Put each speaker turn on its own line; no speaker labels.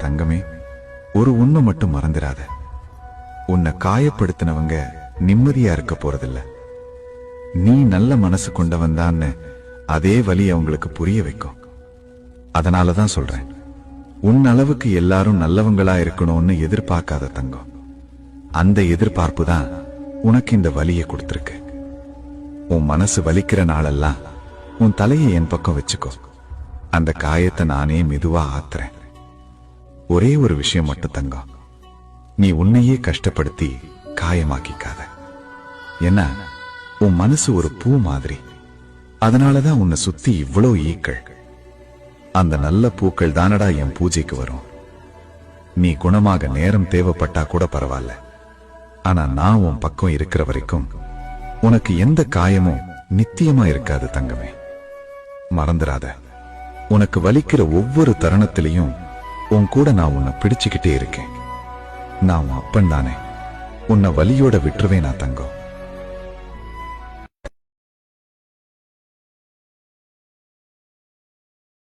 தங்கமே, ஒரு உண்மை மட்டும் மறந்துடாத. உன்னை காயப்படுத்தினவங்க நிம்மதியா இருக்க போறதில்ல. நீ நல்ல மனசு கொண்டவன் தான்னு அதே வலி அவங்களுக்கு புரிய வைக்கும். அதனாலதான் சொல்றேன், உன் அளவுக்கு எல்லாரும் நல்லவங்களா இருக்கணும்னு எதிர்பார்க்காத தங்கம். அந்த எதிர்பார்ப்பு தான் உனக்கு இந்த வலியை கொடுத்திருக்கு. உன் மனசு வலிக்கிற நாளெல்லாம் உன் தலையை என் பக்கம் வச்சுக்கோ. அந்த காயத்தை நானே மெதுவா ஆத்துறேன். ஒரே ஒரு விஷயம் மட்டும் தங்கம், நீ உன்னையே கஷ்டப்படுத்தி காயமாக்கிக்காத. ஏன்னா உன் மனசு ஒரு பூ மாதிரி. அதனாலதான் உன்னை சுத்தி இவ்வளோ ஈக்கள். அந்த நல்ல பூக்கள் தானடா என் பூஜைக்கு வரும். நீ குணமாக நேரம் தேவைப்பட்டா கூட பரவாயில்ல. ஆனா நான் உன் பக்கம் இருக்கிற வரைக்கும் உனக்கு எந்த காயமும் நித்தியமா இருக்காது தங்கமே. மறந்துடாத, உனக்கு வலிக்கிற ஒவ்வொரு தருணத்திலையும் உன் கூட நான் உன்னை பிடிச்சுக்கிட்டே இருக்கேன். நான் உன் அப்பன் தானே, உன்னை வலியோட விட்டுருவேனா தங்கம்?